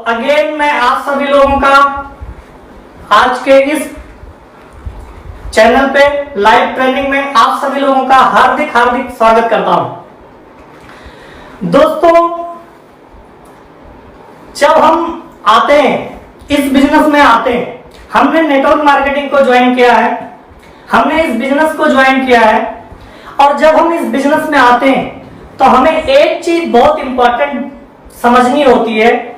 Again मैं आप सभी लोगों का आज के इस चैनल पे लाइव ट्रेनिंग में आप सभी लोगों का हार्दिक हार्दिक स्वागत करता हूं। दोस्तों, जब हम आते हैं इस बिजनेस में आते हैं, हमने नेटवर्क मार्केटिंग को ज्वाइन किया है, हमने इस बिजनेस को ज्वाइन किया है और जब हम इस बिजनेस में आते हैं तो हमें एक चीज बहुत इंपॉर्टेंट समझनी होती है।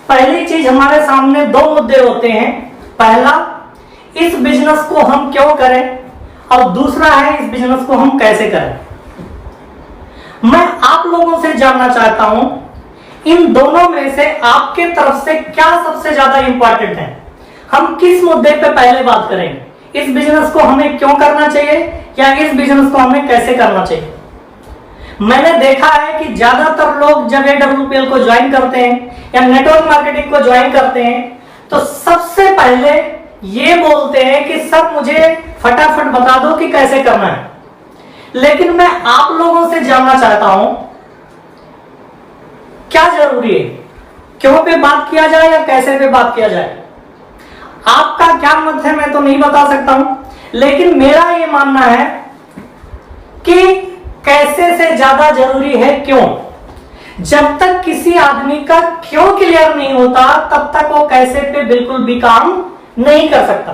पहली चीज, हमारे सामने दो मुद्दे होते हैं। पहला, इस बिजनेस को हम क्यों करें और दूसरा है इस बिजनेस को हम कैसे करें। मैं आप लोगों से जानना चाहता हूं इन दोनों में से आपके तरफ से क्या सबसे ज्यादा इंपॉर्टेंट है। हम किस मुद्दे पे पहले बात करेंगे, इस बिजनेस को हमें क्यों करना चाहिए या इस बिजनेस को हमें कैसे करना चाहिए। मैंने देखा है कि ज्यादातर लोग जब AWPL को ज्वाइन करते हैं या नेटवर्क मार्केटिंग को ज्वाइन करते हैं तो सबसे पहले ये बोलते हैं कि सर मुझे फटाफट बता दो कि कैसे करना है। लेकिन मैं आप लोगों से जानना चाहता हूं क्या जरूरी है, क्यों पे बात किया जाए या कैसे पे बात किया जाए। आपका क्या मत है मैं तो नहीं बता सकता हूं, लेकिन मेरा ये मानना है कि कैसे से ज्यादा जरूरी है क्यों। जब तक किसी आदमी का क्यों क्लियर नहीं होता तब तक वो कैसे पे बिल्कुल भी काम नहीं कर सकता।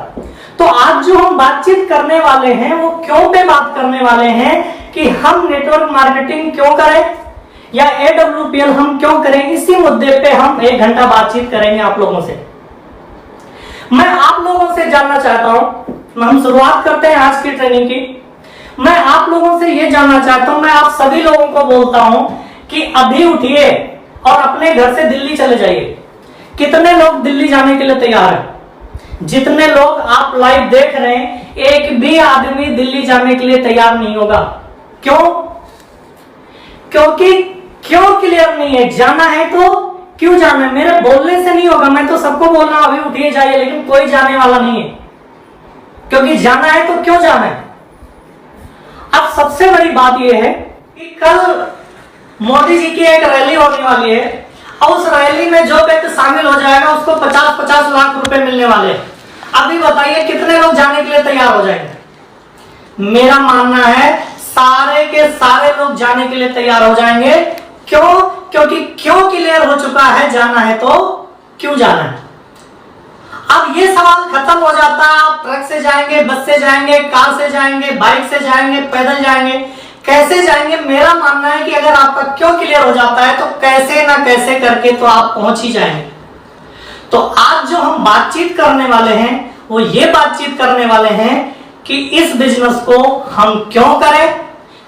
तो आज जो हम बातचीत करने वाले हैं वो क्यों पे बात करने वाले हैं कि हम नेटवर्क मार्केटिंग क्यों करें या AWPL हम क्यों करें। इसी मुद्दे पे हम 1 घंटा बातचीत करेंगे आप लोगों से। मैं आप लोगों से जानना चाहता हूं, हम शुरुआत करते हैं आज की ट्रेनिंग की। मैं आप लोगों से यह जानना चाहता हूं, मैं आप सभी लोगों को बोलता हूं कि अभी उठिए और अपने घर से दिल्ली चले जाइए। कितने लोग दिल्ली जाने के लिए तैयार हैं? जितने लोग आप लाइव देख रहे हैं, एक भी आदमी दिल्ली जाने के लिए तैयार नहीं होगा। क्यों? क्योंकि क्यों क्लियर नहीं है। जाना है तो क्यों जाना है, मेरे बोलने से नहीं होगा। मैं तो सबको बोल रहा हूं अभी उठिए जाइए, लेकिन कोई जाने वाला नहीं है। क्योंकि जाना है तो क्यों जाना है। अब सबसे बड़ी बात यह है कि कल मोदी जी की एक रैली होने वाली है और उस रैली में जो व्यक्ति शामिल हो जाएगा उसको 50-50 लाख रुपए मिलने वाले हैं। अभी बताइए कितने लोग जाने के लिए तैयार हो जाएंगे। मेरा मानना है सारे के सारे लोग जाने के लिए तैयार हो जाएंगे। क्यों? क्योंकि क्यों क्लियर हो चुका है, जाना है तो क्यों जाना है। अब ये सवाल खत्म हो जाता है, आप ट्रक से जाएंगे, बस से जाएंगे, कार से जाएंगे, बाइक से जाएंगे, पैदल जाएंगे, कैसे जाएंगे। मेरा मानना है कि अगर आपका क्यों क्लियर हो जाता है तो कैसे ना कैसे करके तो आप पहुंच ही जाएंगे। तो आज जो हम बातचीत करने वाले हैं वो ये बातचीत करने वाले हैं कि इस बिजनेस को हम क्यों करें,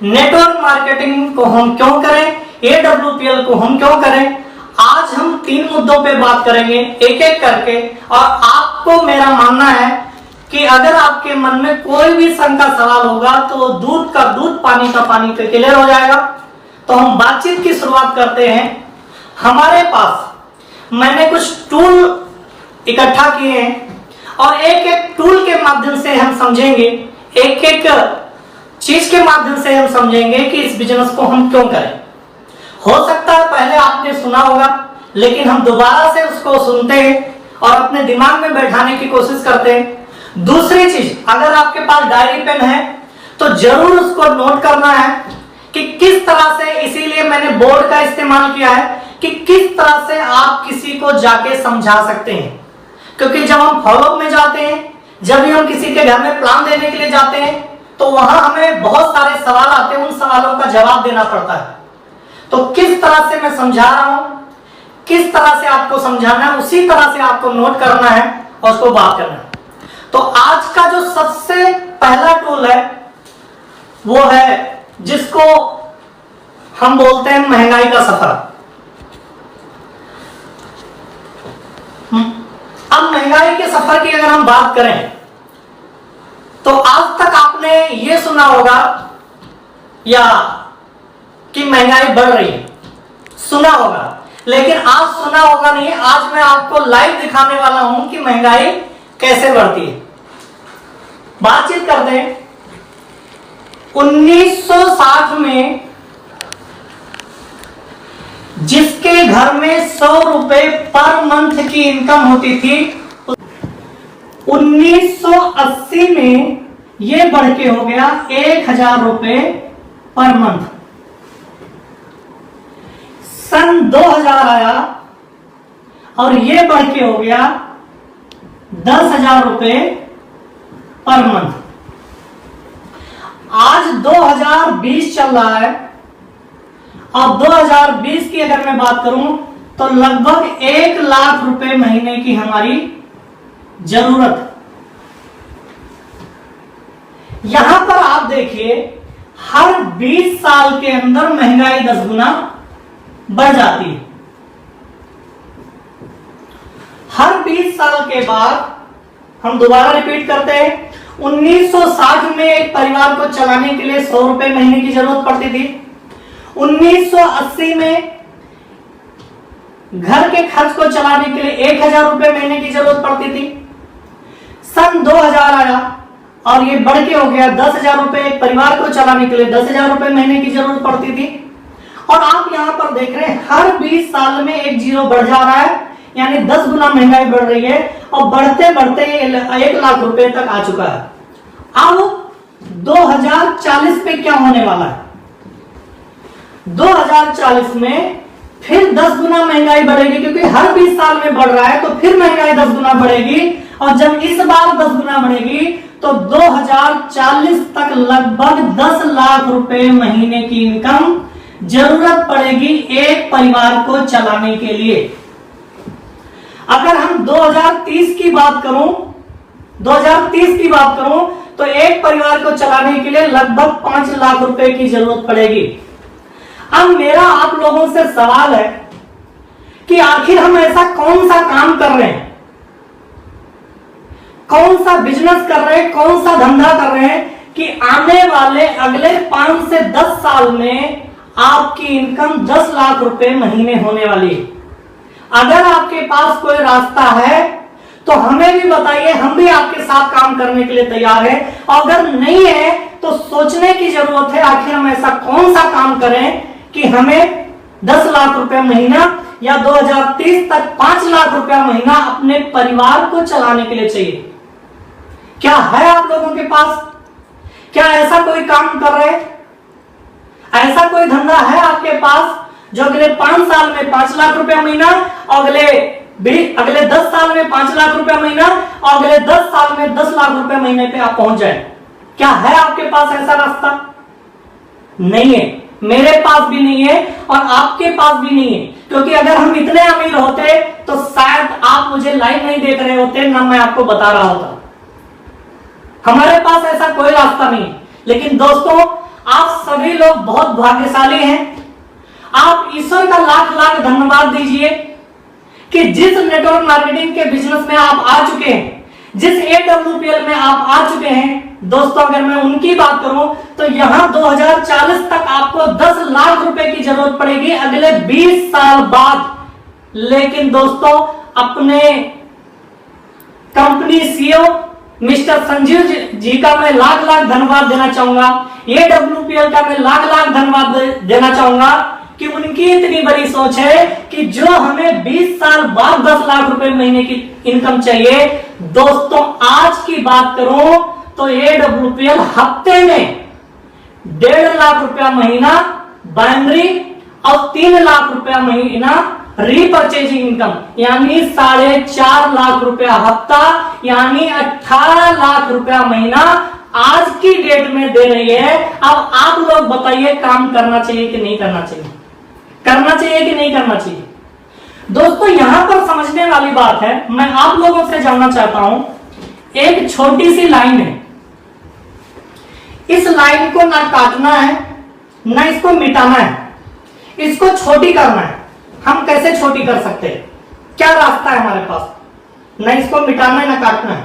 नेटवर्क मार्केटिंग को हम क्यों करें, AWPL को हम क्यों करें। आज हम 3 मुद्दों पे बात करेंगे एक एक करके। और आपको मेरा मानना है कि अगर आपके मन में कोई भी शंका सवाल होगा तो दूध का दूध पानी का पानी पे क्लियर हो जाएगा। तो हम बातचीत की शुरुआत करते हैं। हमारे पास मैंने कुछ टूल इकट्ठा किए हैं और एक एक टूल के माध्यम से हम समझेंगे, एक एक चीज के माध्यम से हम समझेंगे कि इस बिजनेस को हम क्यों करें। हो सकता है पहले आपने सुना होगा, लेकिन हम दोबारा से उसको सुनते हैं और अपने दिमाग में बैठाने की कोशिश करते हैं। दूसरी चीज, अगर आपके पास डायरी पेन है तो जरूर उसको नोट करना है कि किस तरह से, इसीलिए मैंने बोर्ड का इस्तेमाल किया है कि किस तरह से आप किसी को जाके समझा सकते हैं। क्योंकि जब हम फॉलोअप में जाते हैं, जब भी हम किसी के घर में प्लान देने के लिए जाते हैं तो वहां हमें बहुत सारे सवाल आते हैं, उन सवालों का जवाब देना पड़ता है। तो किस तरह से मैं समझा रहा हूं, किस तरह से आपको समझाना है, उसी तरह से आपको नोट करना है और उसको बात करना है। तो आज का जो सबसे पहला टूल है वो है जिसको हम बोलते हैं महंगाई का सफर। अब महंगाई के सफर की अगर हम बात करें तो आज तक आपने ये सुना होगा या कि महंगाई बढ़ रही है, सुना होगा, लेकिन आज सुना होगा नहीं। आज मैं आपको लाइव दिखाने वाला हूं कि महंगाई कैसे बढ़ती है। बातचीत करते हैं। 1960 में जिसके घर में 100 रुपए पर मंथ की इनकम होती थी, 1980 में ये बढ़ के हो गया 1000 रुपए पर मंथ। सन 2000 आया और ये बढ़ के हो गया 10,000 रुपए पर मंथ। आज 2020 चल रहा है और 2020 की अगर मैं बात करूं तो लगभग 1 लाख रुपए महीने की हमारी जरूरत। यहां पर आप देखिए हर 20 साल के अंदर महंगाई 10 गुना बढ़ जाती है। हर 20 साल के बाद, हम दोबारा रिपीट करते हैं, 1960 में एक परिवार को चलाने के लिए 100 रुपए महीने की जरूरत पड़ती थी। 1980 में घर के खर्च को चलाने के लिए 1000 रुपए महीने की जरूरत पड़ती थी। सन 2000 आया और ये बढ़ के हो गया 10,000 रुपए। एक परिवार को चलाने के लिए 10,000 रुपए महीने की जरूरत पड़ती थी। और आप यहां पर देख रहे हैं हर 20 साल में एक जीरो बढ़ जा रहा है, यानी 10 गुना महंगाई बढ़ रही है और बढ़ते बढ़ते 1 लाख रुपए तक आ चुका है। अब 2040 पे क्या होने वाला है? 2040 में फिर 10 गुना महंगाई बढ़ेगी, क्योंकि हर 20 साल में बढ़ रहा है तो फिर महंगाई 10 गुना बढ़ेगी। और जब इस बार 10 गुना बढ़ेगी तो 2040 तक लगभग 10 लाख रुपए महीने की इनकम जरूरत पड़ेगी एक परिवार को चलाने के लिए। अगर हम 2030 की बात करूं, 2030 की बात करूं तो एक परिवार को चलाने के लिए लगभग 5 लाख रुपए की जरूरत पड़ेगी। अब मेरा आप लोगों से सवाल है कि आखिर हम ऐसा कौन सा काम कर रहे हैं, कौन सा बिजनेस कर रहे हैं, कौन सा धंधा कर रहे हैं कि आने वाले अगले 5 से 10 साल में आपकी इनकम 10 लाख रुपए महीने होने वाली है। अगर आपके पास कोई रास्ता है तो हमें भी बताइए, हम भी आपके साथ काम करने के लिए तैयार हैं। और अगर नहीं है तो सोचने की जरूरत है आखिर हम ऐसा कौन सा काम करें कि हमें 10 लाख रुपए महीना या 2030 तक 5 लाख रुपया महीना अपने परिवार को चलाने के लिए चाहिए। क्या है आप लोगों के पास? क्या ऐसा कोई काम कर रहे हैं? ऐसा कोई धंधा है आपके पास जो अगले 5 साल में 5 लाख रुपया महीना और अगले 10 साल में 5 लाख रुपया महीना और अगले 10 साल में 10 लाख रुपया महीने पे आप पहुंच जाए? क्या है आपके पास ऐसा रास्ता? नहीं है, मेरे पास भी नहीं है और आपके पास भी नहीं है। क्योंकि अगर हम इतने अमीर होते तो शायद आप मुझे लाइव नहीं देख रहे होते, ना मैं आपको बता रहा होता। हमारे पास ऐसा कोई रास्ता नहीं है। लेकिन दोस्तों, आप सभी लोग बहुत भाग्यशाली हैं। आप ईश्वर का लाख लाख धन्यवाद दीजिए कि जिस नेटवर्क मार्केटिंग के बिजनेस में आप आ चुके हैं, जिस AWPL में आप आ चुके हैं। दोस्तों, अगर मैं उनकी बात करूं तो यहां 2040 तक आपको 10 लाख रुपए की जरूरत पड़ेगी अगले 20 साल बाद। लेकिन दोस्तों, अपने company CEO mister Sanjeev ji का मैं लाख लाख धन्यवाद देना चाहूंगा। AWPL का मैं लाख लाख धन्यवाद देना चाहूंगा कि उनकी इतनी बड़ी सोच है कि जो हमें 20 साल बाद 10 लाख रुपए महीने की इनकम चाहिए। दोस्तों, आज की बात करूं तो AWPL हफ्ते में 1.5 लाख रुपया महीना बाइनरी और 3 लाख रुपया महीना रीपरचेजिंग इनकम, यानी 4.5 लाख रुपया हफ्ता, यानी 18 लाख रुपया महीना आज की डेट में दे रही है। अब आप लोग बताइए, काम करना चाहिए कि नहीं करना चाहिए? करना चाहिए कि नहीं करना चाहिए? दोस्तों, यहां पर समझने वाली बात है, मैं आप लोगों से जानना चाहता हूं। एक छोटी सी लाइन है, इस लाइन को ना काटना है ना इसको मिटाना है, इसको छोटी करना है। हम कैसे छोटी कर सकते हैं? क्या रास्ता है हमारे पास? ना इसको मिटाना है ना काटना है।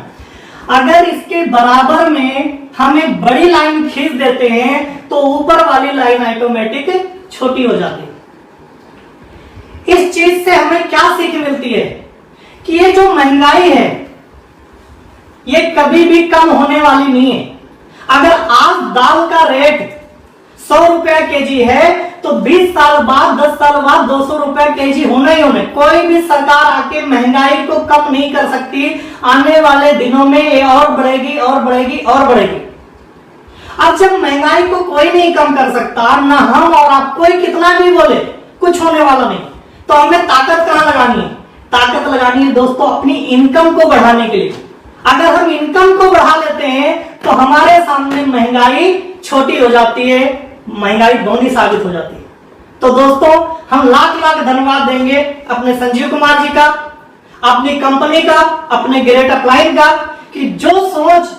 अगर इसके बराबर में हम एक बड़ी लाइन खींच देते हैं तो ऊपर वाली लाइन ऑटोमेटिक छोटी हो जाती है। इस चीज से हमें क्या सीख मिलती है कि ये जो महंगाई है ये कभी भी कम होने वाली नहीं है। अगर आज दाल का रेट 100 रुपया केजी है तो तो 20 साल बाद 10 साल बाद 200 रुपए केजी होना ही होना। कोई भी सरकार आके महंगाई को कम नहीं कर सकती। आने वाले दिनों में ये और बढ़ेगी और बढ़ेगी और बढ़ेगी। अब जब महंगाई को कोई नहीं कम कर सकता, ना हम और आप, कोई कितना भी बोले कुछ होने वाला नहीं, तो हमें ताकत कहां लगानी है? ताकत लगानी है दोस्तों अपनी इनकम को बढ़ाने के लिए। अगर हम इनकम को बढ़ा लेते हैं तो हमारे सामने महंगाई छोटी हो जाती है, महंगाई दोनी साबित हो जाती है। तो दोस्तों हम लाख लाख धन्यवाद देंगे अपने संजीव कुमार जी का, अपनी कंपनी का, अपने ग्रेट अपलाइन का, कि जो सोच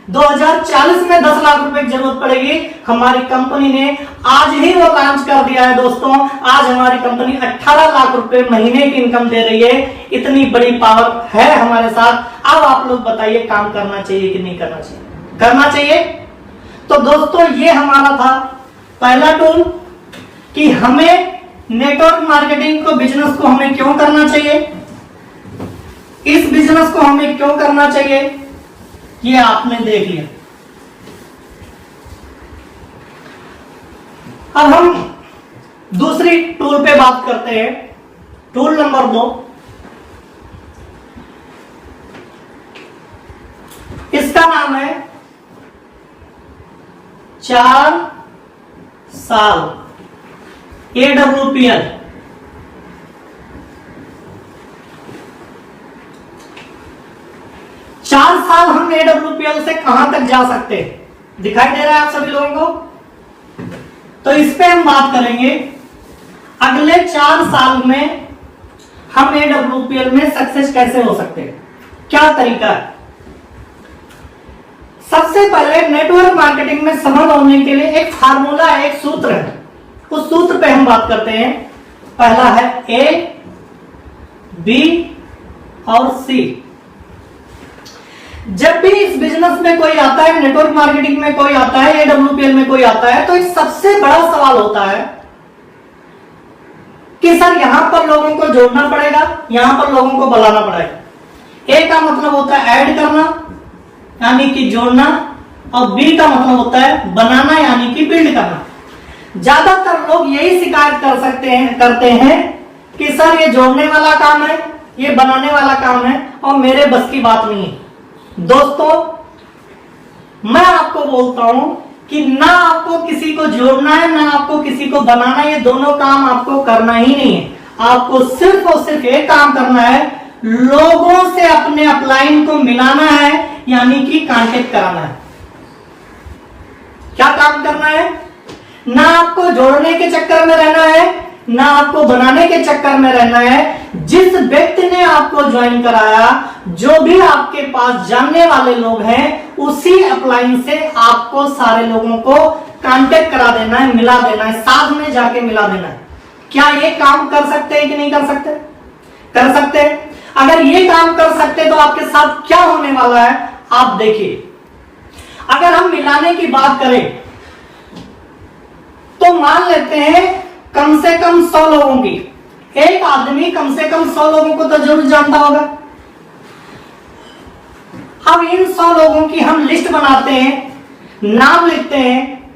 2040 में 10 लाख रुपए की जरूरत पड़ेगी, हमारी कंपनी ने आज ही वो लॉन्च कर दिया है। दोस्तों आज हमारी कंपनी 18 लाख रुपए महीने की इनकम दे रही है। इतनी बड़ी पावर है हमारे साथ। अब आप लोग बताइए काम करना चाहिए कि नहीं करना चाहिए? करना चाहिए। तो दोस्तों ये हमारा था पहला टूल कि हमें नेटवर्क मार्केटिंग को, बिजनेस को हमें क्यों करना चाहिए, इस बिजनेस को हमें क्यों करना चाहिए, ये आपने देख लिया। अब हम दूसरी टूल पे बात करते हैं। टूल नंबर 2, इसका नाम है 4 साल AWPL। 4 साल हम AWPL से कहां तक जा सकते हैं? दिखाई दे रहा है आप सभी लोगों को? तो इस पे हम बात करेंगे अगले 4 साल में हम AWPL में सक्सेस कैसे हो सकते हैं, क्या तरीका है। सबसे पहले नेटवर्क मार्केटिंग में सफल होने के लिए एक फार्मूला है, एक सूत्र है। उस सूत्र पे हम बात करते हैं। पहला है A, B और C। जब भी इस बिजनेस में कोई आता है, नेटवर्क मार्केटिंग में कोई आता है, AWPL में कोई आता है, तो एक सबसे बड़ा सवाल होता है कि सर यहां पर लोगों को जोड़ना पड़ेगा, यहां पर लोगों को बुलाना पड़ेगा। A का मतलब होता है ऐड करना यानी कि जोड़ना, और B का मतलब होता है बनाना यानी कि बिल्ड करना। ज्यादातर लोग यही शिकायत करते हैं कि सर ये जोड़ने वाला काम है, ये बनाने वाला काम है और मेरे बस की बात नहीं है। दोस्तों मैं आपको बोलता हूं कि ना आपको किसी को जोड़ना है, ना आपको किसी को बनाना है। ये दोनों काम आपको करना ही नहीं है। आपको सिर्फ और सिर्फ एक काम करना है, लोगों से अपने अपलाइन को मिलाना है यानी कि कांटेक्ट कराना है। क्या काम करना है? ना आपको जोड़ने के चक्कर में रहना है, ना आपको बनाने के चक्कर में रहना है। जिस व्यक्ति ने आपको ज्वाइन कराया, जो भी आपके पास जानने वाले लोग हैं, उसी अपलाइन से आपको सारे लोगों को कांटेक्ट करा देना है, मिला देना है, साथ में जाके मिला देना है। क्या ये काम कर सकते हैं कि नहीं कर सकते? कर सकते हैं। अगर ये काम कर सकते तो आपके साथ क्या होने वाला है आप देखिए। अगर हम मिलाने की बात करें तो मान लेते हैं कम से कम 100 लोगों की, एक आदमी कम से कम 100 लोगों को तो जरूर जानता होगा। अब इन 100 लोगों की हम लिस्ट बनाते हैं, नाम लिखते हैं,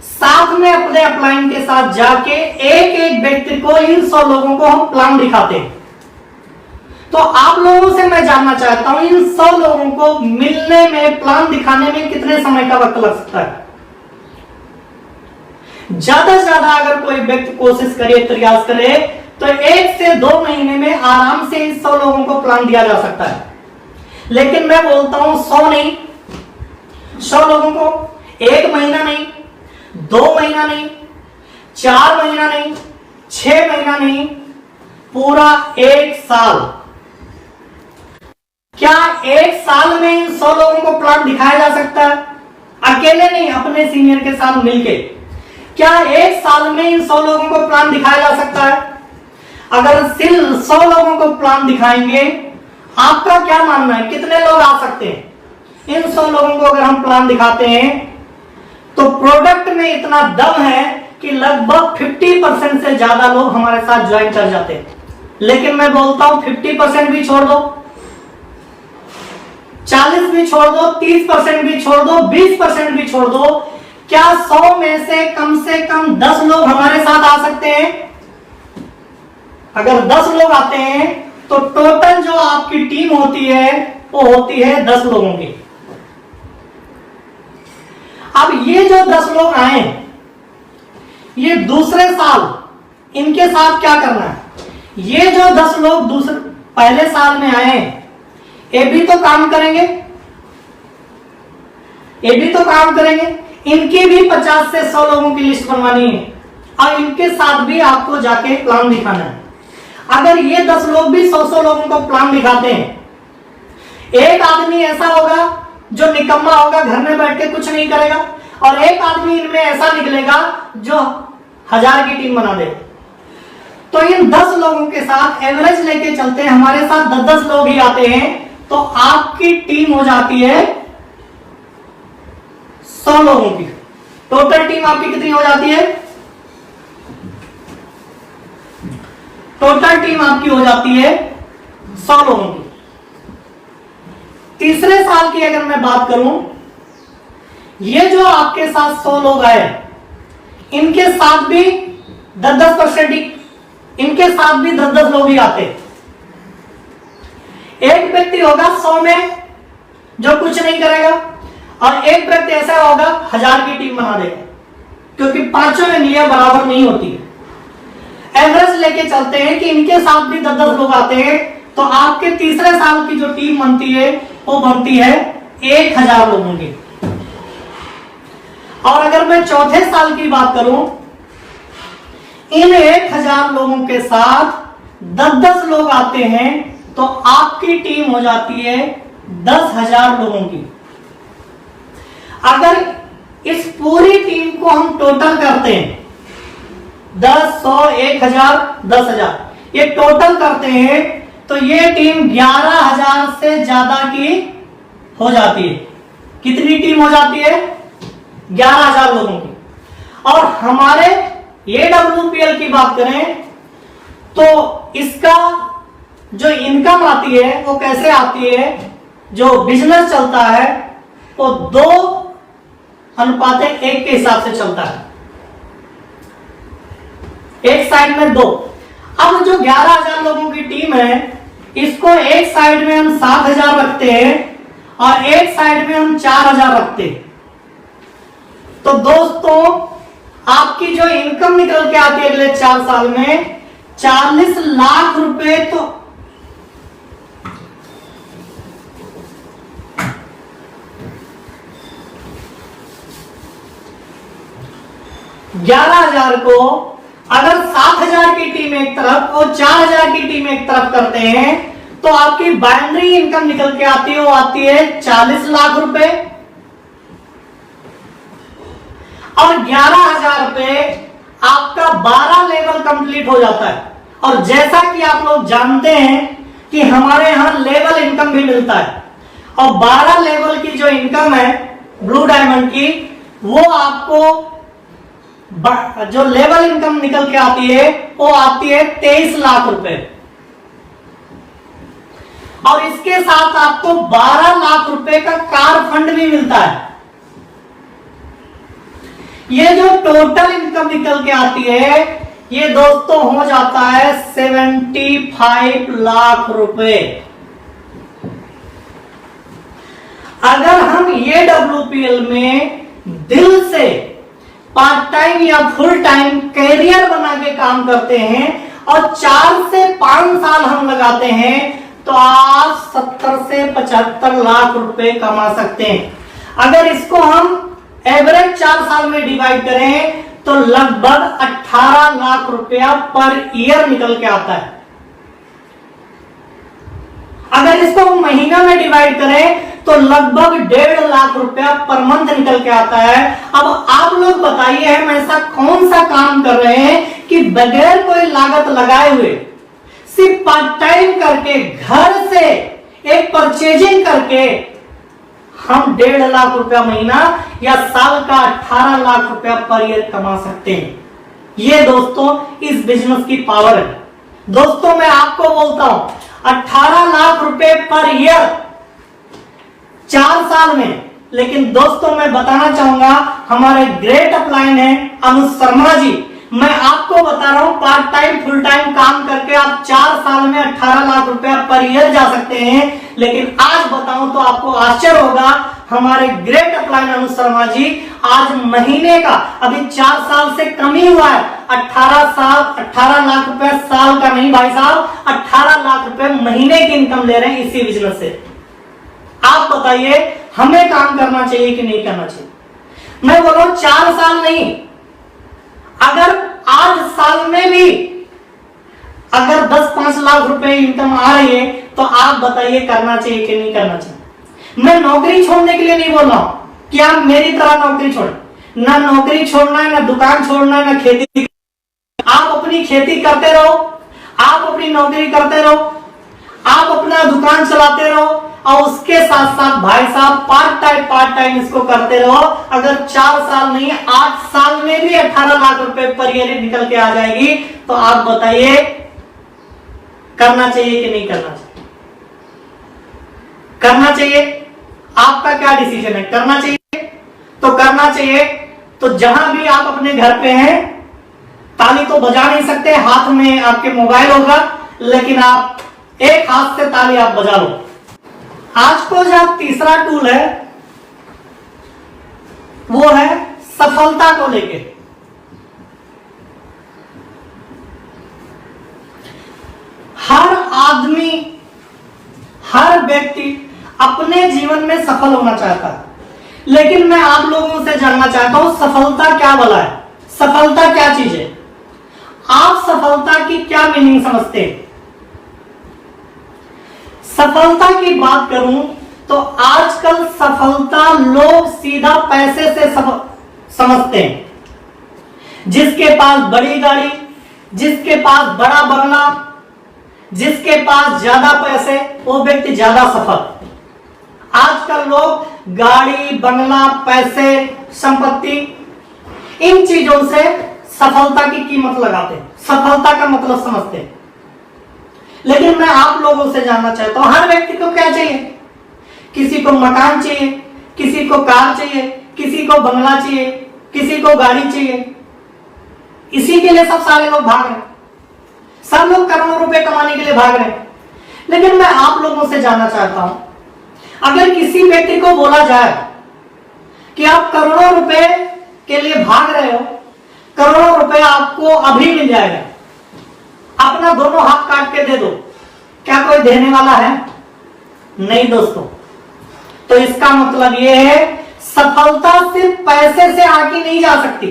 साथ में अपने अपलाइन के साथ जाके एक एक व्यक्ति को, इन 100 लोगों को हम प्लान दिखाते हैं। तो आप लोगों से मैं जानना चाहता हूं इन 100 लोगों को मिलने में, प्लान दिखाने में कितने समय का वक्त लग सकता है? ज्यादा से ज्यादा अगर कोई व्यक्ति कोशिश करे, प्रयास करे, तो 1 से 2 महीने में आराम से इन 100 लोगों को प्लान दिया जा सकता है। लेकिन मैं बोलता हूं 100 नहीं, 100 लोगों को 1 महीना नहीं, 2 महीना नहीं, 4 महीना नहीं, 6 महीना नहीं, पूरा 1 साल। क्या 1 साल में इन 100 लोगों को प्लान दिखाया जा सकता है? अकेले नहीं, अपने सीनियर के साथ मिलके। क्या 1 साल में इन 100 लोगों को प्लान दिखाया जा सकता है? अगर सिर्फ 100 लोगों को प्लान दिखाएंगे, आपका क्या मानना है कितने लोग आ सकते हैं? इन 100 लोगों को अगर हम प्लान दिखाते हैं तो प्रोडक्ट में इतना दम है कि लगभग 50% से ज्यादा लोग हमारे साथ ज्वाइन कर जाते हैं। लेकिन मैं बोलता हूं 50% भी छोड़ दो, 40 भी छोड़ दो, 30% भी छोड़ दो, 20% भी छोड़ दो, क्या 100 में से कम 10 लोग हमारे साथ आ सकते हैं? अगर 10 लोग आते हैं तो टोटल जो आपकी टीम होती है वो होती है 10 लोगों की। अब ये जो 10 लोग आए, ये दूसरे साल इनके साथ क्या करना है? ये जो 10 लोग दूसरे पहले साल में आए, ये भी तो काम करेंगे, ये भी तो काम करेंगे। इनकी भी 50 से 100 लोगों की लिस्ट बनवानी है और इनके साथ भी आपको जाके प्लान दिखाना है। अगर ये 10 लोग भी 100 लोगों को प्लान दिखाते हैं, एक आदमी ऐसा होगा जो निकम्मा होगा, घर में बैठ के कुछ नहीं करेगा, और एक आदमी इनमें ऐसा निकलेगा जो 1000 की टीम बना देगा। तो इन 10 लोगों के साथ एवरेज लेके चलते हैं, हमारे साथ 10-10 लोग ही आते हैं, तो आपकी टीम हो जाती है 100 लोगों की। टोटल टीम आपकी कितनी हो जाती है? टोटल टीम आपकी हो जाती है 100 लोगों की। तीसरे साल की अगर मैं बात करूं, ये जो आपके साथ 100 लोग आए, इनके साथ भी 10-10%, इनके साथ भी 10-10 लोग ही आते। एक व्यक्ति होगा 100 में जो कुछ नहीं करेगा, और एक व्यक्ति ऐसा होगा 1000 की टीम बना देगा, क्योंकि पांचों में नियम बराबर नहीं होती है। एवरेज लेके चलते हैं कि इनके साथ भी 10-10 लोग आते हैं, तो आपके तीसरे साल की जो टीम बनती है वो बनती है 1000 लोगों की। और अगर मैं चौथे साल की बात करूं, इन 1000 लोगों के साथ 10-10 लोग आते हैं, तो आपकी टीम हो जाती है 10,000 लोगों की। अगर इस पूरी टीम को हम टोटल करते हैं, 10, 100, 1000, 10,000, ये टोटल करते हैं, तो ये टीम 11,000 से ज्यादा की हो जाती है। कितनी टीम हो जाती है? 11,000 लोगों की। और हमारे AWPL की बात करें तो इसका जो इनकम आती है वो कैसे आती है? जो बिजनेस चलता है वो 2:1 के हिसाब से चलता है, एक साइड में 2। अब जो 11,000 लोगों की टीम है, इसको एक साइड में हम 7,000 रखते हैं और एक साइड में हम 4,000 रखते हैं। तो दोस्तों, आपकी जो इनकम निकल के आती है अगले 4 साल में 40 लाख रुपए, तो 11,000 को अगर 7,000 की टीम एक तरफ और 4,000 की टीम एक तरफ करते हैं, तो आपकी बाइनरी इनकम निकल के आती है, वो आती है 40 लाख रुपए। और 11,000 पे आपका 12 लेवल कंप्लीट हो जाता है। और जैसा कि आप लोग जानते हैं कि हमारे यहां लेवल इनकम भी मिलता है, और 12 लेवल की जो इनकम है ब्लू डायमंड की, वो आपको जो लेवल इनकम निकल के आती है वो आती है 23 लाख रुपए। और इसके साथ आपको 12 लाख रुपए का कार फंड भी मिलता है। ये जो टोटल इनकम निकल के आती है, ये दोस्तों हो जाता है 75 लाख रुपए। अगर हम ये AWPL में दिल से पार्ट टाइम या फुल टाइम कैरियर बना के काम करते हैं और 4 से 5 साल हम लगाते हैं, तो आप 70 से 75 लाख रुपए कमा सकते हैं। अगर इसको हम एवरेज 4 साल में डिवाइड करें तो लगभग 18 लाख रुपया पर ईयर निकल के आता है। अगर इसको हम महीना में डिवाइड करें तो लगभग 1.5 लाख रुपया पर मंथ निकल के आता है। अब आप लोग बताइए, हम ऐसा कौन सा काम कर रहे हैं कि बगैर कोई लागत लगाए हुए सिर्फ पार्ट टाइम करके घर से एक परचेजिंग करके हम 1.5 लाख रुपया महीना या साल का 18 लाख रुपया पर ईयर कमा सकते हैं। ये दोस्तों इस बिजनेस की पावर है। दोस्तों, मैं आपको बोलता हूं 18 लाख रुपए पर ईयर 4 साल में लेकिन दोस्तों मैं बताना चाहूंगा हमारे ग्रेट अपलाइन है अनुज शर्मा जी, मैं आपको बता रहा हूं पार्ट टाइम फुल टाइम काम करके आप 4 साल में 18 लाख रुपया पर ईयर जा सकते हैं। लेकिन आज बताऊं तो आपको आश्चर्य होगा, हमारे ग्रेट अपलाइन अनुज शर्मा जी आज महीने का अभी 4 साल से कम ही हुआ है, 18 लाख रुपया साल का नहीं भाई साहब, 18 लाख रुपए महीने की इनकम ले रहे हैं इसी बिजनेस से। आप बताइए हमें काम करना चाहिए कि नहीं करना चाहिए? मैं बोल रहा हूं 4 साल नहीं, अगर आज साल में भी अगर 10-5 लाख रुपए इनकम आ रही है तो आप बताइए करना चाहिए कि नहीं करना चाहिए? मैं नौकरी छोड़ने के लिए नहीं बोल रहा हूं कि आप मेरी तरह नौकरी छोड़ें, ना नौकरी छोड़ना है, ना दुकान छोड़ना है, ना खेती। आप अपनी खेती करते रहो, आप अपनी नौकरी करते रहो, आप अपना दुकान चलाते रहो और उसके साथ साथ भाई साहब पार्ट टाइम इसको करते रहो। अगर 4 साल नहीं 8 साल में भी 18 लाख रुपए पर ईयर निकल के आ जाएगी तो आप बताइए करना चाहिए कि नहीं करना चाहिए? करना चाहिए। आपका क्या डिसीजन है? करना चाहिए तो करना चाहिए। तो जहां भी आप अपने घर पे हैं, ताली तो बजा नहीं सकते, हाथ में आपके मोबाइल होगा, लेकिन आप एक हाथ से ताली आप बजा लो। आज को जो तीसरा टूल है वो है सफलता को लेके। हर आदमी, हर व्यक्ति अपने जीवन में सफल होना चाहता है, लेकिन मैं आप लोगों से जानना चाहता हूं सफलता क्या भला है? सफलता क्या चीज है? आप सफलता की क्या मीनिंग समझते हैं? सफलता की बात करूं तो आजकल सफलता लोग सीधा पैसे से समझते हैं। जिसके पास बड़ी गाड़ी, जिसके पास बड़ा बंगला, जिसके पास ज्यादा पैसे, वो व्यक्ति ज्यादा सफल। आजकल लोग गाड़ी, बंगला, पैसे, संपत्ति, इन चीजों से सफलता की कीमत लगाते हैं, सफलता का मतलब समझते हैं। लेकिन मैं आप लोगों से जानना चाहता हूं हर व्यक्ति को क्या चाहिए? किसी को मकान चाहिए, किसी को कार चाहिए, किसी को बंगला चाहिए, किसी को गाड़ी चाहिए। इसी के लिए सब सारे लोग भाग रहे हैं, सब लोग करोड़ों रुपए कमाने के लिए भाग रहे हैं। लेकिन मैं आप लोगों से जानना चाहता हूं, अगर किसी व्यक्ति को बोला जाए कि आप करोड़ों रुपए के लिए भाग रहे हो, करोड़ों रुपए आपको अभी मिल जाएगा, अपना दोनों हाथ काट के दे दो, क्या कोई देने वाला है? नहीं दोस्तों। तो इसका मतलब यह है सफलता सिर्फ पैसे से आगे नहीं जा सकती,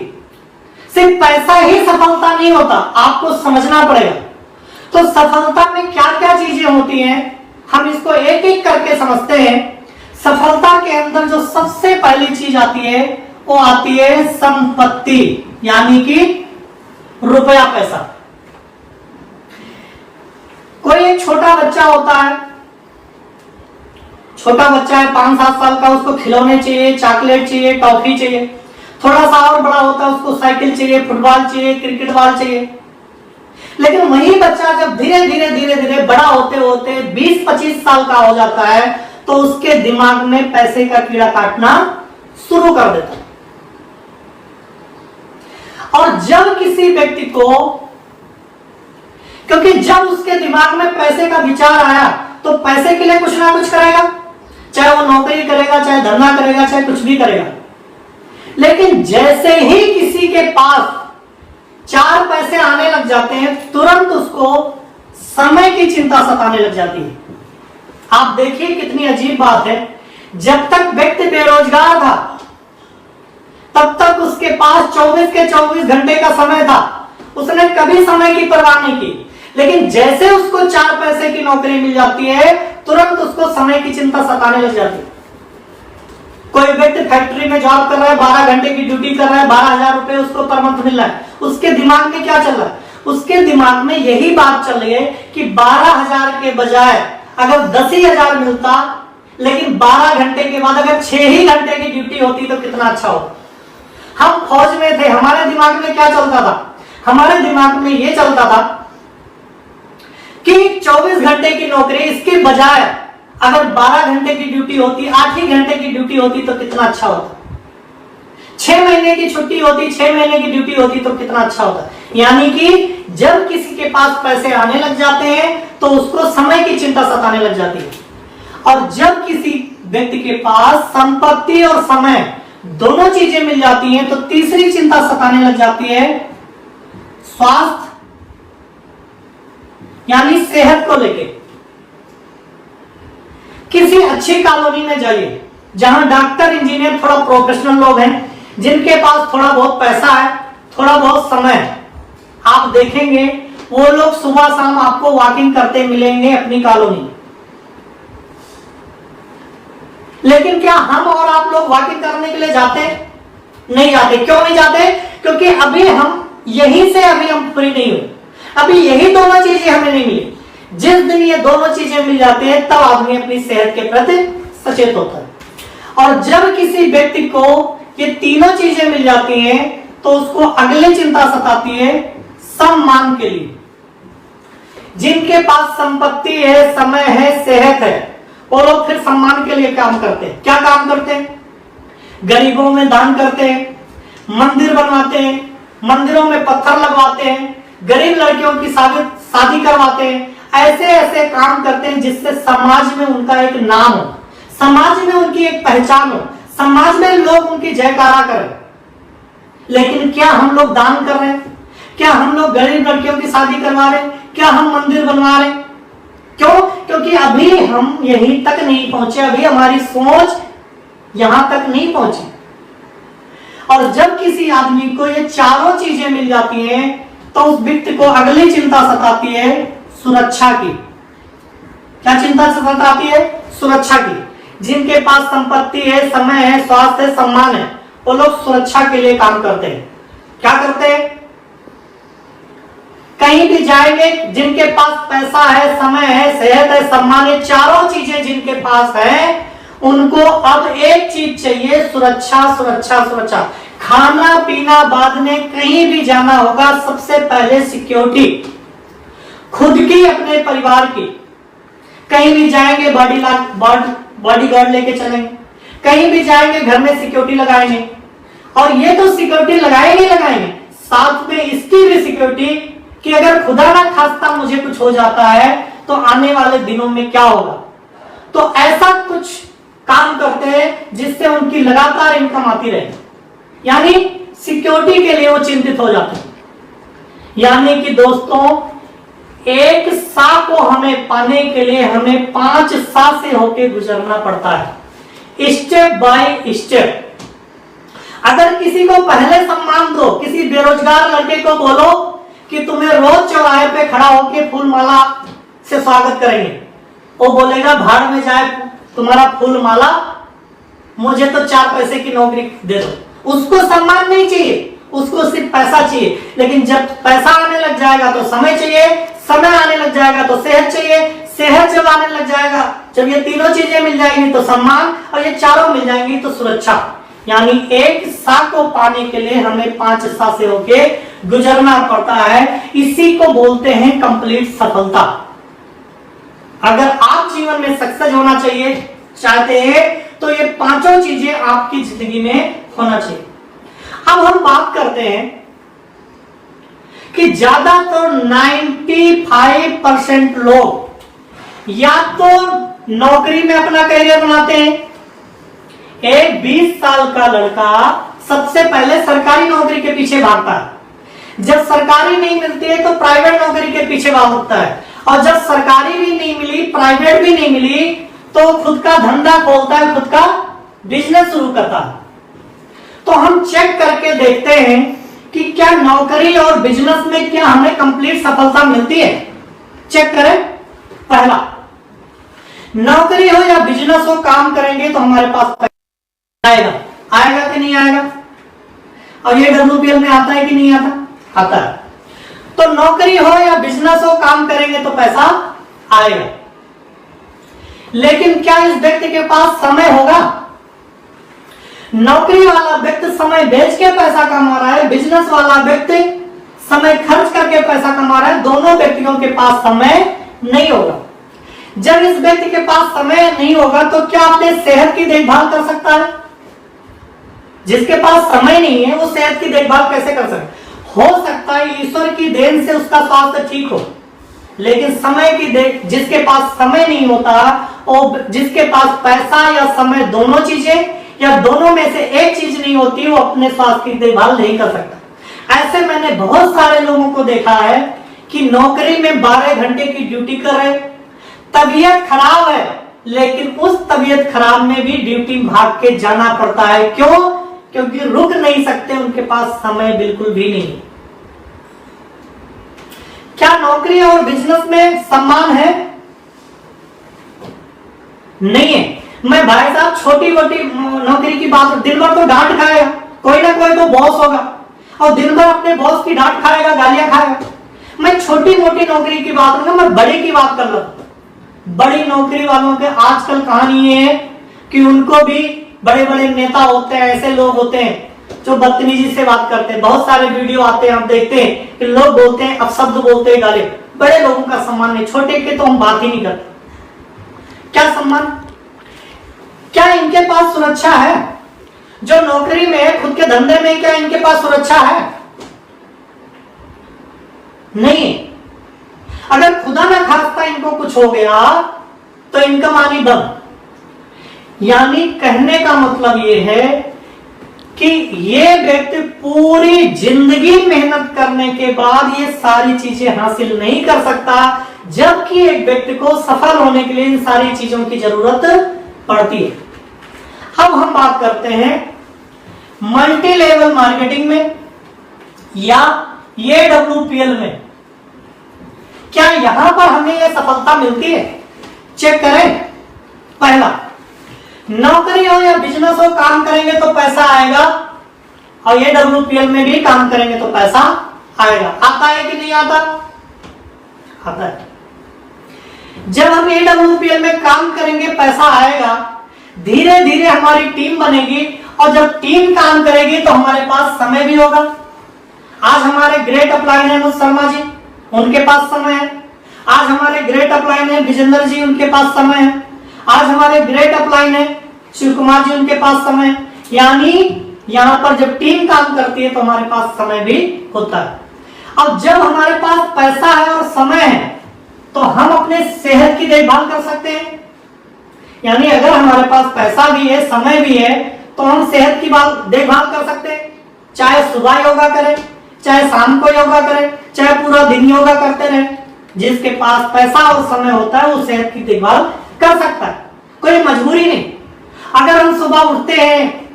सिर्फ पैसा ही सफलता नहीं होता, आपको समझना पड़ेगा। तो सफलता में क्या क्या चीजें होती हैं, हम इसको एक एक करके समझते हैं। सफलता के अंदर जो सबसे पहली चीज आती है वो आती है संपत्ति, यानी कि रुपया पैसा। कोई एक छोटा बच्चा होता है, छोटा बच्चा है 5-7 साल का, उसको खिलौने चाहिए, चॉकलेट चाहिए, टॉफी चाहिए। थोड़ा सा और बड़ा होता है, उसको साइकिल चाहिए, फुटबॉल चाहिए, क्रिकेट बॉल चाहिए। लेकिन वही बच्चा जब धीरे धीरे बड़ा होते होते 20-25 साल का हो जाता है तो उसके दिमाग में पैसे का कीड़ा काटना शुरू कर देता है। और जब किसी व्यक्ति को, क्योंकि जब उसके दिमाग में पैसे का विचार आया तो पैसे के लिए कुछ ना कुछ करेगा, चाहे वो नौकरी करेगा, चाहे धंधा करेगा, चाहे कुछ भी करेगा। लेकिन जैसे ही किसी के पास 4 पैसे आने लग जाते हैं, तुरंत उसको समय की चिंता सताने लग जाती है। आप देखिए कितनी अजीब बात है, जब तक व्यक्ति बेरोजगार था तब तक उसके पास 24 के 24 घंटे का समय था, उसने कभी समय की परवाह नहीं की। लेकिन जैसे उसको 4 पैसे की नौकरी मिल जाती है, तुरंत उसको समय की चिंता सताने लग जाती है। कोई व्यक्ति फैक्ट्री में जॉब कर रहा है, 12 घंटे की ड्यूटी कर रहा है, 12,000 रुपए उसको पर मंथ मिल रहा है, उसके दिमाग में क्या चल रहा है? उसके दिमाग में यही बात चल रही है कि 12,000 के बजाय अगर 10,000 मिलता, लेकिन 12 घंटे के बाद अगर 6 ही घंटे की ड्यूटी होती तो कितना अच्छा होता। हम फौज में थे, हमारे दिमाग में क्या चलता था? हमारे दिमाग में यह चलता था कि 24 घंटे की नौकरी, इसके बजाय अगर 12 घंटे की ड्यूटी होती, 8 ही घंटे की ड्यूटी होती तो कितना अच्छा होता। 6 महीने की छुट्टी होती, 6 महीने की ड्यूटी होती तो कितना अच्छा होता। यानी कि जब किसी के पास पैसे आने लग जाते हैं तो उसको समय की चिंता सताने लग जाती है, और जब किसी व्यक्ति के पास संपत्ति और समय दोनों चीजें मिल जाती हैं तो तीसरी चिंता सताने लग जाती है, स्वास्थ्य यानी सेहत को लेके। किसी अच्छी कॉलोनी में जाइए जहां डॉक्टर, इंजीनियर थोड़ा प्रोफेशनल लोग हैं, जिनके पास थोड़ा बहुत पैसा है, थोड़ा बहुत समय है, आप देखेंगे वो लोग सुबह शाम आपको वॉकिंग करते मिलेंगे अपनी कॉलोनी। लेकिन क्या हम और आप लोग वॉकिंग करने के लिए जाते? नहीं जाते। क्यों नहीं जाते? क्योंकि अभी हम यहीं से अभी हम फ्री नहीं हुए, अभी यही दोनों चीजें हमें नहीं मिली। जिस दिन ये दोनों चीजें मिल जाती है तब आदमी अपनी सेहत के प्रति सचेत होता है। और जब किसी व्यक्ति को ये तीनों चीजें मिल जाती हैं तो उसको अगली चिंता सताती है, सम्मान के लिए। जिनके पास संपत्ति है, समय है, सेहत है, वो लोग फिर सम्मान के लिए काम करते हैं। क्या काम करते हैं? गरीबों में दान करते हैं, मंदिर बनवाते हैं, मंदिरों में पत्थर लगवाते हैं, गरीब लड़कियों की शादी करवाते हैं। ऐसे ऐसे काम करते हैं जिससे समाज में उनका एक नाम हो, समाज में उनकी एक पहचान हो, समाज में लोग उनकी जयकारा करें। लेकिन क्या हम लोग दान कर रहे हैं? क्या हम लोग गरीब लड़कियों की शादी करवा रहे हैं? क्या हम मंदिर बनवा रहे हैं? क्यों? क्योंकि अभी हम यहीं तक नहीं पहुंचे, अभी हमारी सोच यहां तक नहीं पहुंची। और जब किसी आदमी को ये चारों चीजें मिल जाती हैं तो उस व्यक्ति को अगली चिंता सताती है, सुरक्षा की। क्या चिंता सताती है? सुरक्षा की। जिनके पास संपत्ति है, समय है, स्वास्थ्य है, सम्मान है, वो लोग सुरक्षा के लिए काम करते हैं। क्या करते हैं? कहीं भी जाएंगे, जिनके पास पैसा है, समय है, सेहत है, सम्मान है, चारों चीजें जिनके पास है, उनको अब एक चीज चाहिए, सुरक्षा, सुरक्षा, सुरक्षा। खाना पीना बाद में, कहीं भी जाना होगा सबसे पहले सिक्योरिटी, खुद की, अपने परिवार की। कहीं भी जाएंगे बॉडीगार्ड लेके चलेंगे, कहीं भी जाएंगे घर में सिक्योरिटी लगाएंगे। और ये तो सिक्योरिटी लगाएंगे, साथ में इसकी भी सिक्योरिटी कि अगर खुदा ना खास्ता मुझे कुछ हो जाता है तो आने वाले दिनों में क्या होगा। तो ऐसा कुछ काम करते हैं जिससे उनकी लगातार इनकम आती रहे, यानी सिक्योरिटी के लिए वो चिंतित हो जाते हैं। यानी कि दोस्तों, एक सा को हमें पाने के लिए हमें 5 सा से होके गुजरना पड़ता है, स्टेप बाय स्टेप। अगर किसी को पहले सम्मान दो, किसी बेरोजगार लड़के को बोलो कि तुम्हें रोज चौराहे पे खड़ा होके फूल माला से स्वागत करेंगे, वो बोलेगा भाड़ में जाए तुम्हारा फूल माला, मुझे तो 4 पैसे की नौकरी दे दो। उसको सम्मान नहीं चाहिए, उसको सिर्फ पैसा चाहिए। लेकिन जब पैसा आने लग जाएगा तो समय चाहिए, समय आने लग जाएगा तो सेहत चाहिए, सेहत जब आने लग जाएगा, जब ये तीनों चीजें मिल जाएंगी तो सम्मान, और ये चारों मिल जाएंगी तो सुरक्षा। यानी एक सा को पाने के लिए हमें 5 सा से होके गुजरना पड़ता है। इसी को बोलते हैं कंप्लीट सफलता। अगर आप जीवन में सक्सेस होना चाहिए चाहते हैं तो ये 5 चीजें आपकी जिंदगी में होना चाहिए। अब हम बात करते हैं कि ज्यादातर 95% लोग या तो नौकरी में अपना करियर बनाते हैं। एक 20 साल का लड़का सबसे पहले सरकारी नौकरी के पीछे भागता है। जब सरकारी नहीं मिलती है तो प्राइवेट नौकरी के पीछे भागता है, और जब सरकारी भी नहीं मिली, प्राइवेट भी नहीं मिली, तो खुद का धंधा खोलता है, खुद का बिजनेस शुरू करता है। तो हम चेक करके देखते हैं कि क्या नौकरी और बिजनेस में क्या हमें कंप्लीट सफलता मिलती है। चेक करें। पहला, नौकरी हो या बिजनेस हो, काम करेंगे तो हमारे पास आएगा, आएगा कि नहीं आएगा? और ये WPL में आता है कि नहीं आता? आता है। तो नौकरी हो या बिजनेस हो, काम करेंगे तो पैसा आएगा। लेकिन क्या इस व्यक्ति के पास समय होगा? नौकरी वाला व्यक्ति समय बेच के पैसा कमा रहा है, बिजनेस वाला व्यक्ति समय खर्च करके पैसा कमा रहा है। दोनों व्यक्तियों के पास समय नहीं होगा। जब इस व्यक्ति के पास समय नहीं होगा तो क्या अपने सेहत की देखभाल कर सकता है? जिसके पास समय नहीं है वो सेहत की देखभाल कैसे कर सकता है? हो सकता है ईश्वर की देन से उसका स्वास्थ्य ठीक हो, लेकिन समय की जिसके पास समय नहीं होता और जिसके पास पैसा या समय दोनों चीजें या दोनों में से एक चीज नहीं होती, वो अपने स्वास्थ्य की देखभाल नहीं कर सकता। ऐसे मैंने बहुत सारे लोगों को देखा है कि नौकरी में 12 घंटे की ड्यूटी कर रहे, तबीयत खराब है, लेकिन उस तबीयत खराब में भी ड्यूटी भाग के जाना पड़ता है। क्यों? क्योंकि रुक नहीं सकते, उनके पास समय बिल्कुल भी नहीं। क्या नौकरी और बिजनेस में सम्मान है? नहीं है। मैं भाई साहब छोटी मोटी नौकरी की बात, दिन भर तो डांट खाएगा, कोई ना कोई तो बॉस होगा और दिन भर अपने बॉस की डांट खाएगा, गालियां खाएगा। मैं छोटी मोटी नौकरी की बात करूंगा, मैं बड़ी की बात कर रहा हूं। बड़ी नौकरी वालों के आजकल कहानी ये है कि उनको भी बड़े बड़े नेता होते हैं, ऐसे लोग होते हैं जो बदतमीजी से बात करते हैं। बहुत सारे वीडियो आते हैं, हम देखते हैं कि लोग बोलते हैं, अपशब्द बोलते हैं, गाली। बड़े लोगों का सम्मान नहीं, छोटे के तो हम बात ही नहीं करते। क्या सम्मान? क्या इनके पास सुरक्षा है? जो नौकरी में है, खुद के धंधे में, क्या इनके पास सुरक्षा है? नहीं। अगर खुदा ना खास्ता इनको कुछ हो गया तो इनकम आनी बंद। यानी कहने का मतलब यह है कि ये व्यक्ति पूरी जिंदगी मेहनत करने के बाद ये सारी चीजें हासिल नहीं कर सकता, जबकि एक व्यक्ति को सफल होने के लिए इन सारी चीजों की जरूरत पड़ती है। अब हम बात करते हैं मल्टी लेवल मार्केटिंग में या AWPL में। क्या यहां पर हमें यह सफलता मिलती है? चेक करें। पहला, नौकरी हो या बिजनेस हो, काम करेंगे तो पैसा आएगा, और AWPL में भी काम करेंगे तो पैसा आएगा। आता है कि नहीं आता? आता है। जब हम AWPL में काम करेंगे पैसा आएगा, धीरे धीरे हमारी टीम बनेगी, और जब टीम काम करेगी तो हमारे पास समय भी होगा। आज हमारे ग्रेट अपलाइन है अनुज शर्मा जी, उनके पास समय है। आज हमारे ग्रेट अपलाइन है विजेंद्र जी, उनके पास समय है। आज हमारे ग्रेट अपलाइन है शिव कुमार जी, उनके पास समय है। यानी यहां पर जब टीम काम करती है तो हमारे पास समय भी होता है। अब जब हमारे पास पैसा है और समय है तो हम अपने सेहत की देखभाल कर सकते हैं। यानी अगर हमारे पास पैसा भी है, समय भी है, तो हम सेहत की देखभाल कर सकते हैं। चाहे सुबह योगा करें, चाहे शाम को योगा करें, चाहे पूरा दिन योगा करते रहे। जिसके पास पैसा और समय होता है वो सेहत की देखभाल कर सकता है, कोई मजबूरी नहीं। अगर हम सुबह उठते हैं,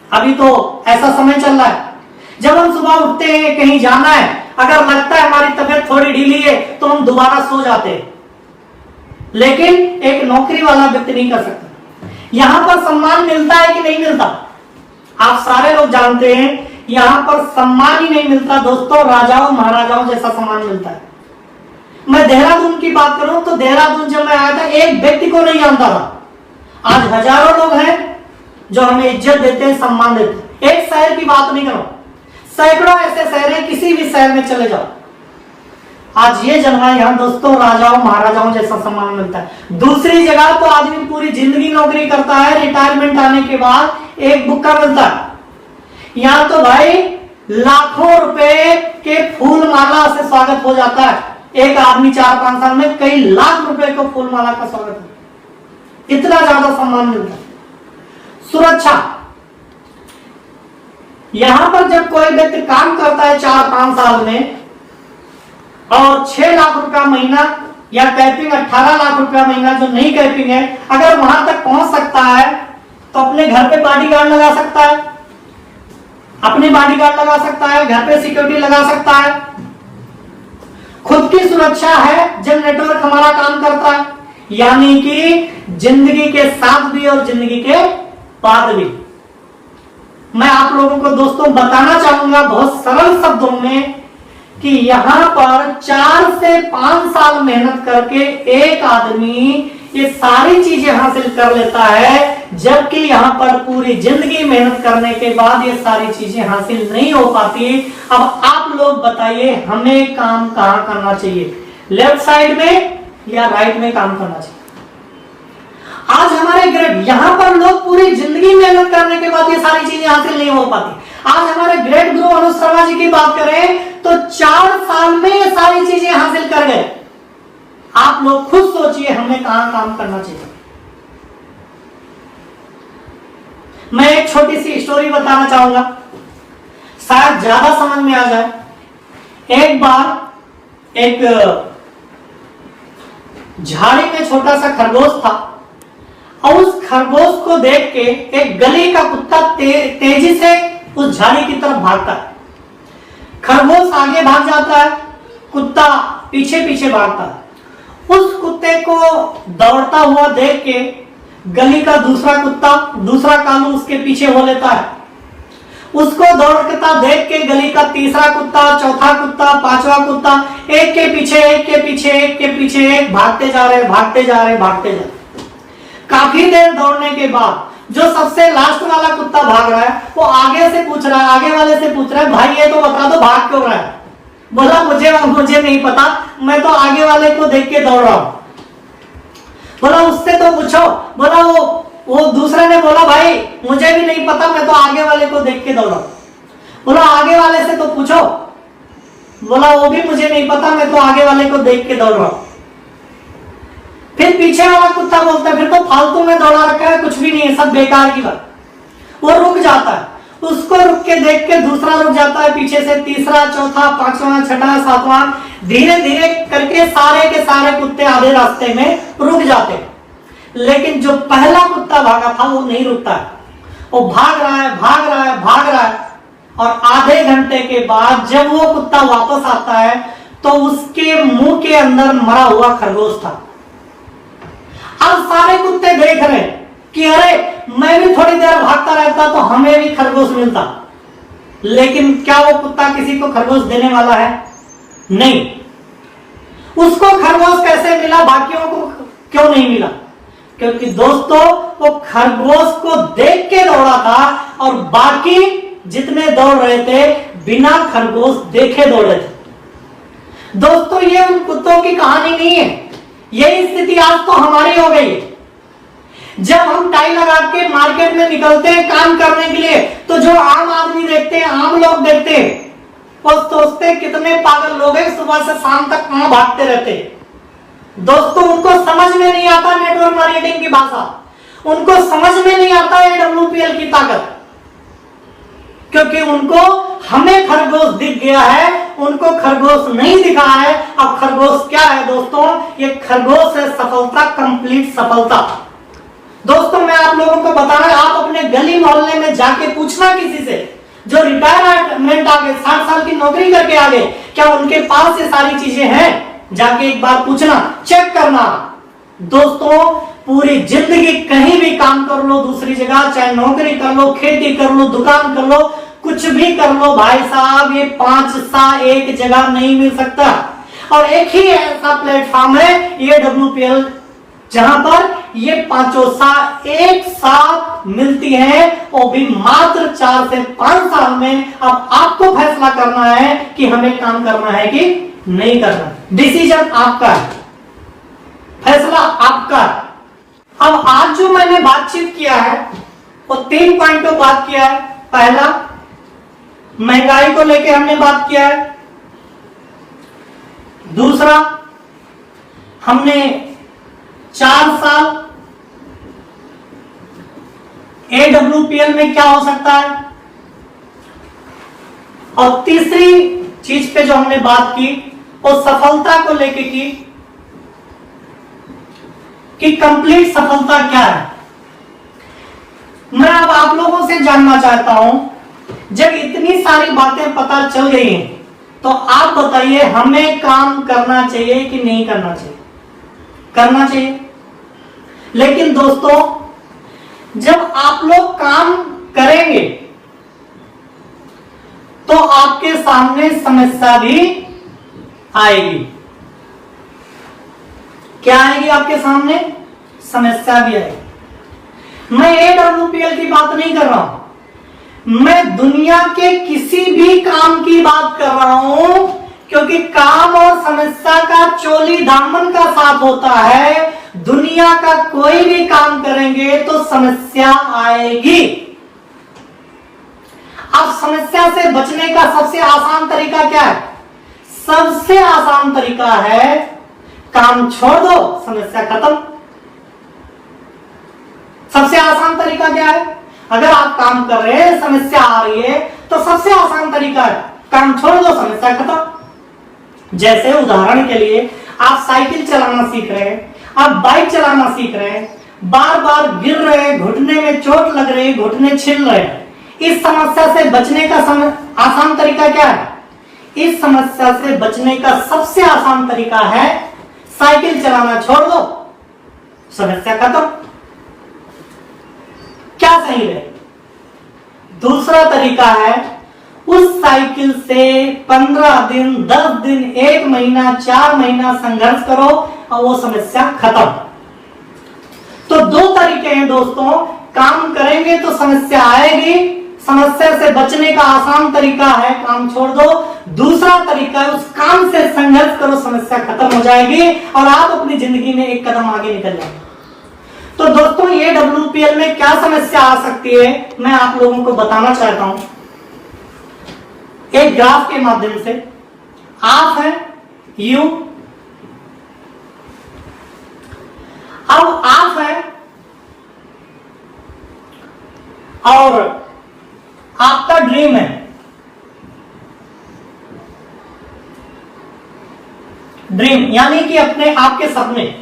अभी तो ऐसा समय चल रहा है, जब हम सुबह उठते हैं कहीं जाना है, अगर लगता है हमारी तबीयत थोड़ी ढीली है तो हम दोबारा सो जाते हैं, लेकिन एक नौकरी वाला व्यक्ति नहीं कर सकता। यहां पर सम्मान मिलता है कि नहीं मिलता? आप सारे लोग जानते हैं यहां पर सम्मान ही नहीं मिलता दोस्तों, राजाओं महाराजाओं जैसा सम्मान मिलता है। मैं देहरादून की बात करूं तो देहरादून जब मैं आया था एक व्यक्ति को नहीं जानता था, आज हजारों लोग हैं जो हमें इज्जत देते हैं, सम्मान देते हैं। एक शहर की बात नहीं करो, सैकड़ों ऐसे शहर हैं, किसी भी शहर में चले जाओ, आज ये जगह यहाँ दोस्तों राजाओं महाराजाओं जैसा सम्मान मिलता है। दूसरी जगह तो आदमी पूरी जिंदगी नौकरी करता है, रिटायरमेंट आने के बाद एक बुक्का मिलता है। यहाँ तो भाई लाखों रुपए के फूल माला से स्वागत हो जाता है। एक आदमी 4-5 साल में कई लाख रुपए को फूल माला का स्वागत है, इतना ज्यादा सम्मान मिलता है। सुरक्षा, यहां पर जब कोई व्यक्ति काम करता है 4-5 साल में और 6 लाख रुपया महीना या कैपिंग 18 लाख रुपया महीना जो नहीं कैपिंग है, अगर वहां तक पहुंच सकता है तो अपने घर पे बॉडीगार्ड लगा सकता है, अपने बॉडीगार्ड लगा सकता है, घर पे सिक्योरिटी लगा सकता है। खुद की सुरक्षा है जब नेटवर्क हमारा काम करता है, यानी कि जिंदगी के साथ भी और जिंदगी के बाद भी। मैं आप लोगों को दोस्तों बताना चाहूंगा बहुत सरल शब्दों में कि यहां पर 4 से 5 साल मेहनत करके एक आदमी ये सारी चीजें हासिल कर लेता है, जबकि यहां पर पूरी जिंदगी मेहनत करने के बाद ये सारी चीजें हासिल नहीं हो पाती। अब आप लोग बताइए हमें काम कहां करना चाहिए, लेफ्ट साइड में या राइट में काम करना चाहिए? आज हमारे ग्रेड, यहां पर लोग पूरी जिंदगी मेहनत करने के बाद ये सारी चीजें हासिल नहीं हो पाती। आज हमारे ग्रेट गुरु अनुज शर्मा जी की बात करें तो 4 साल में ये सारी चीजें हासिल कर गए। आप लोग खुद सोचिए हमें कहां काम करना चाहिए। मैं एक छोटी सी स्टोरी बताना चाहूंगा, शायद ज्यादा समझ में आ जाए। एक बार एक झाड़ी में छोटा सा खरगोश था और उस खरगोश को देख के एक गली का कुत्ता तेजी से उस झाड़ी की तरफ भागता है। खरगोश आगे भाग जाता है, कुत्ता पीछे पीछे भागता है। उस कुत्ते को दौड़ता हुआ देख के गली का दूसरा कालू उसके पीछे हो लेता है। उसको दौड़ता देख के गली का तीसरा कुत्ता, चौथा कुत्ता, पांचवा कुत्ता एक के पीछे एक भागते जा रहे। काफी देर दौड़ने के बाद जो सबसे लास्ट वाला कुत्ता भाग रहा है वो आगे वाले से पूछ रहा है, भाई ये तो बता दो भाग क्यों रहा है? बोला मुझे नहीं पता, मैं तो आगे वाले को देख के दौड़ रहा हूं। बोला उससे तो पूछो। बोला वो दूसरे ने बोला भाई मुझे भी नहीं पता, मैं तो आगे वाले को देख के दौड़ रहा हूं। बोला आगे वाले से तो पूछो। बोला वो भी मुझे नहीं पता, मैं तो आगे वाले को देख के दौड़ रहा हूं। फिर पीछे वाला कुत्ता बोलता है फिर तो फालतू में दौड़ा रखा है, कुछ भी नहीं है, सब बेकार की बात। वो रुक जाता है, उसको रुक के देख के दूसरा रुक जाता है, पीछे से तीसरा, चौथा, पांचवा, छठा, सातवां, धीरे धीरे करके सारे के सारे कुत्ते आधे रास्ते में रुक जाते। लेकिन जो पहला कुत्ता भागा था वो नहीं रुकता है, वो भाग रहा है और आधे घंटे के बाद जब वो कुत्ता वापस आता है तो उसके मुंह के अंदर मरा हुआ खरगोश था। अब सारे कुत्ते देख रहे कि अरे मैं भी थोड़ी देर भागता रहता तो हमें भी खरगोश मिलता। लेकिन क्या वो कुत्ता किसी को खरगोश देने वाला है? नहीं। उसको खरगोश कैसे मिला, बाकियों को क्यों नहीं मिला? क्योंकि दोस्तों वो खरगोश को देख के दौड़ा था और बाकी जितने दौड़ रहे थे बिना खरगोश देखे दौड़े थे। दोस्तों ये उन कुत्तों की कहानी नहीं है, यही स्थिति आज तो हमारी हो गई है। जब हम टाई लगा के मार्केट में निकलते हैं काम करने के लिए तो जो आम आदमी देखते हैं, आम लोग देखते हैं, वो सोचते कितने पागल लोग हैं, सुबह से शाम तक कहां भागते रहते हैं। दोस्तों उनको समझ में नहीं आता नेटवर्क मार्केटिंग की भाषा, उनको समझ में नहीं आता AWPL की ताकत, क्योंकि उनको हमें खरगोश दिख गया है, उनको खरगोश नहीं दिखा है। अब खरगोश क्या है दोस्तों? ये खरगोश है सफलता, कंप्लीट सफलता। दोस्तों मैं आप लोगों को बता रहा हूं, आप अपने गली मोहल्ले में जाके पूछना किसी से जो रिटायरमेंट आ गए, 60 साल की नौकरी करके आ गए, क्या उनके पास ये सारी चीजें हैं? जाके एक बार पूछना, चेक करना। दोस्तों पूरी जिंदगी कहीं भी काम कर लो, दूसरी जगह, चाहे नौकरी कर लो, खेती कर लो, दुकान कर लो, कुछ भी कर लो भाई साहब, ये 5 सा एक जगह नहीं मिल सकता। और एक ही ऐसा प्लेटफॉर्म है AWPL जहां पर ये 5 सा एक साथ मिलती है, वो भी मात्र 4 से 5 साल में। अब आपको फैसला करना है कि हमें काम करना है कि नहीं करना। डिसीजन आपका है, फैसला आपका है। अब आज जो मैंने बातचीत किया है वो 3 पॉइंटों बात किया है। पहला, महंगाई को लेकर हमने बात किया है। दूसरा, हमने 4 साल AWPL में क्या हो सकता है, और तीसरी चीज पे जो हमने बात की वो सफलता को लेके की कि कंप्लीट सफलता क्या है। मैं अब आप लोगों से जानना चाहता हूं, जब इतनी सारी बातें पता चल गई हैं तो आप बताइए हमें काम करना चाहिए कि नहीं करना चाहिए? करना चाहिए। लेकिन दोस्तों जब आप लोग काम करेंगे तो आपके सामने समस्या भी आएगी। क्या आएगी आपके सामने? समस्या भी आएगी। मैं AWPL की बात नहीं कर रहा हूं, मैं दुनिया के किसी भी काम की बात कर रहा हूं, क्योंकि काम और समस्या का चोली दामन का साथ होता है। दुनिया का कोई भी काम करेंगे तो समस्या आएगी। अब समस्या से बचने का सबसे आसान तरीका क्या है? सबसे आसान तरीका है काम छोड़ दो, समस्या खत्म। सबसे आसान तरीका क्या है? अगर आप काम कर रहे हैं, समस्या आ रही है, तो सबसे आसान तरीका है काम छोड़ दो, समस्या खत्म। जैसे उदाहरण के लिए आप साइकिल चलाना सीख रहे हैं, आप बाइक चलाना सीख रहे हैं, बार बार गिर रहे हैं, घुटने में चोट लग रही है, घुटने छिल रहे हैं। इस समस्या से बचने का आसान तरीका क्या है? इस समस्या से बचने का सबसे आसान तरीका है साइकिल चलाना छोड़ दो, समस्या खत्म। क्या सही है? दूसरा तरीका है उस साइकिल से 15 दिन, 10 दिन, 1 महीना, 4 महीना संघर्ष करो और वो समस्या खत्म। तो 2 तरीके हैं दोस्तों, काम करेंगे तो समस्या आएगी, समस्या से बचने का आसान तरीका है काम छोड़ दो। दूसरा तरीका है उस काम से संघर्ष करो, समस्या खत्म हो जाएगी और आप अपनी जिंदगी में एक कदम आगे निकल जाएंगे। तो दोस्तों ये WPL में क्या समस्या आ सकती है मैं आप लोगों को बताना चाहता हूं एक ग्राफ के माध्यम से। आप है यू, अब आप है और आपका ड्रीम है। ड्रीम यानी कि अपने आपके सपने।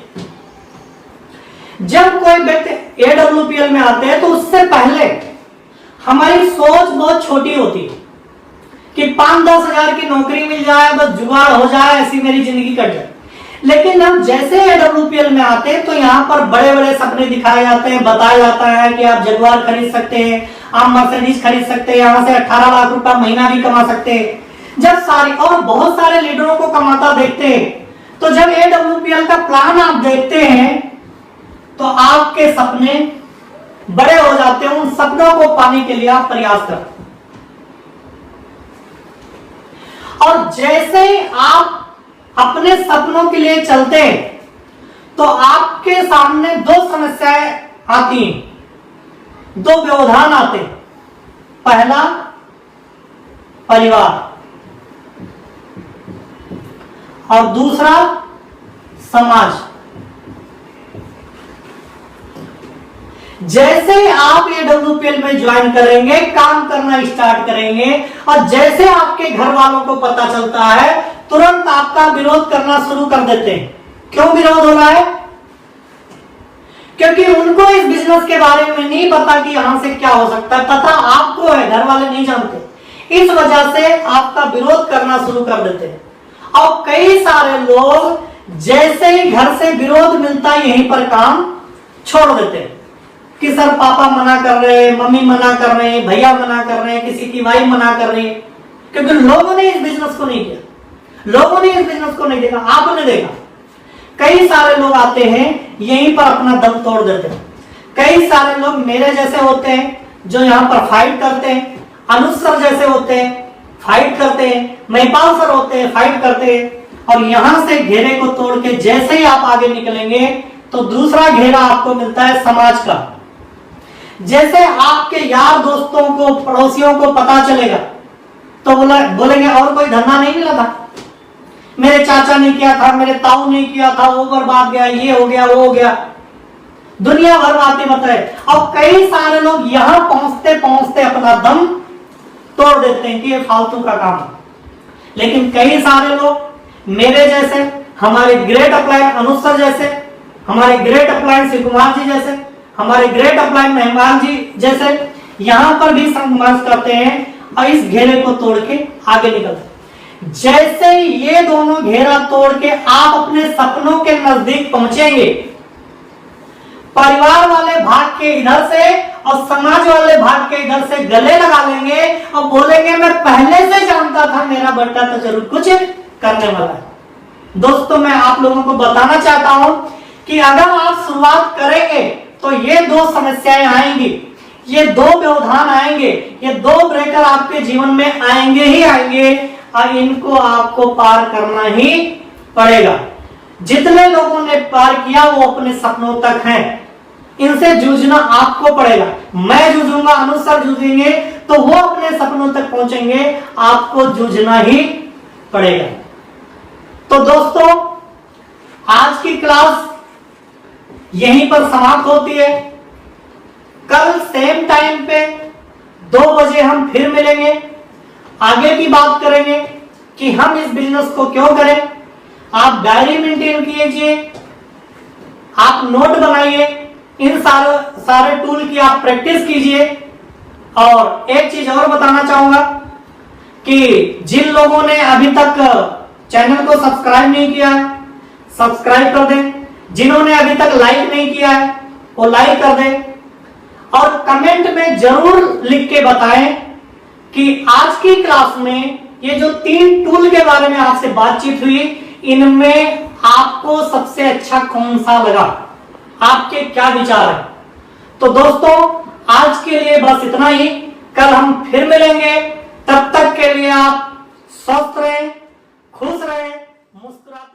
जब कोई व्यक्ति AWPL में आते हैं तो उससे पहले हमारी सोच बहुत छोटी होती है कि 5-10 हजार की नौकरी मिल जाए, बस जुगाड़ हो जाए, ऐसी मेरी जिंदगी कट जाए। लेकिन हम जैसे AWPL में आते हैं तो यहाँ पर बड़े बड़े सपने दिखाए जाते हैं, बताया जाता है कि आप जगुआर खरीद सकते हैं, आप मर्सिडीज खरीद सकते हैं, यहाँ से 18 लाख रुपया महीना भी कमा सकते हैं। जब सारी और बहुत सारे लीडरों को कमाता देखते हैं, तो जब AWPL का प्लान आप देखते हैं तो आपके सपने बड़े हो जाते हैं। उन सपनों को पाने के लिए आप प्रयास करते हैं और जैसे ही आप अपने सपनों के लिए चलते हैं तो आपके सामने 2 समस्याएं आती हैं, 2 व्यवधान आते हैं। पहला परिवार और दूसरा समाज। जैसे आप AWPL में ज्वाइन करेंगे, काम करना स्टार्ट करेंगे और जैसे आपके घर वालों को पता चलता है तुरंत आपका विरोध करना शुरू कर देते हैं। क्यों विरोध हो रहा है? क्योंकि उनको इस बिजनेस के बारे में नहीं पता कि यहां से क्या हो सकता है, पता आपको है, घर वाले नहीं जानते। इस वजह से आपका विरोध करना शुरू कर देते हैं और कई सारे लोग जैसे ही घर से विरोध मिलता है यहीं पर काम छोड़ देते हैं कि सर पापा मना कर रहे हैं, मम्मी मना कर रहे हैं, भैया मना कर रहे हैं, किसी की वाइफ मना कर रही है। क्योंकि लोगों ने इस बिजनेस को नहीं किया, लोगों ने इस बिजनेस को नहीं देखा, आपने देखा। कई सारे लोग आते हैं यहीं पर अपना दम तोड़ देते हैं। कई सारे लोग मेरे जैसे होते हैं जो यहाँ पर फाइट करते हैं, अनुज सर जैसे होते हैं फाइट करते हैं, महिपाल सर होते हैं फाइट करते हैं और यहां से घेरे को तोड़ के जैसे ही आप आगे निकलेंगे तो दूसरा घेरा आपको मिलता है समाज का। जैसे आपके यार दोस्तों को, पड़ोसियों को पता चलेगा तो बोलेंगे और कोई धंधा नहीं मिला था, मेरे चाचा ने किया था, मेरे ताऊ ने किया था, वो बर्बाद गया, ये हो गया, वो हो गया, दुनिया भर बातें बताए। और कई सारे लोग यहां पहुंचते पहुंचते अपना दम तोड़ देते हैं कि ये फालतू का काम है। लेकिन कई सारे लोग मेरे जैसे, हमारे ग्रेट अपलाइन अनुज सर जैसे, हमारे ग्रेट अपलाइन शिव कुमार जी जैसे, हमारे ग्रेट अपलाइन मेहमान जी जैसे यहां पर भी संघर्ष करते हैं और इस घेरे को तोड़ के आगे निकलते हैं। जैसे ही ये दोनों घेरा तोड़ के आप अपने सपनों के नजदीक पहुंचेंगे, परिवार वाले भाग के इधर से और समाज वाले भाग के इधर से गले लगा लेंगे और बोलेंगे मैं पहले से जानता था, मेरा बेटा तो जरूर कुछ करने वाला है। दोस्तों मैं आप लोगों को बताना चाहता हूं कि अगर आप शुरुआत करेंगे तो ये 2 समस्याएं आएंगी, ये 2 व्यवधान आएंगे, ये 2 ब्रेकर आपके जीवन में आएंगे ही आएंगे और इनको आपको पार करना ही पड़ेगा। जितने लोगों ने पार किया वो अपने सपनों तक हैं। इनसे जूझना आपको पड़ेगा। मैं जूझूंगा, अनुसार जूझेंगे तो वो अपने सपनों तक पहुंचेंगे, आपको जूझना ही पड़ेगा। तो दोस्तों, आज की क्लास यहीं पर समाप्त होती है। कल सेम टाइम पे 2 बजे हम फिर मिलेंगे, आगे की बात करेंगे कि हम इस बिजनेस को क्यों करें। आप डायरी मेंटेन कीजिए, आप नोट बनाइए, इन सारे टूल की आप प्रैक्टिस कीजिए। और एक चीज और बताना चाहूंगा कि जिन लोगों ने अभी तक चैनल को सब्सक्राइब नहीं किया है, सब्सक्राइब कर दें। जिन्होंने अभी तक लाइक नहीं किया है वो लाइक कर दें। और कमेंट में जरूर लिख के बताएं कि आज की क्लास में ये जो 3 टूल के बारे में आपसे बातचीत हुई, इनमें आपको सबसे अच्छा कौन सा लगा, आपके क्या विचार है। तो दोस्तों, आज के लिए बस इतना ही। कल हम फिर मिलेंगे। तब तक के लिए आप स्वस्थ रहें, खुश रहें, मुस्कुराते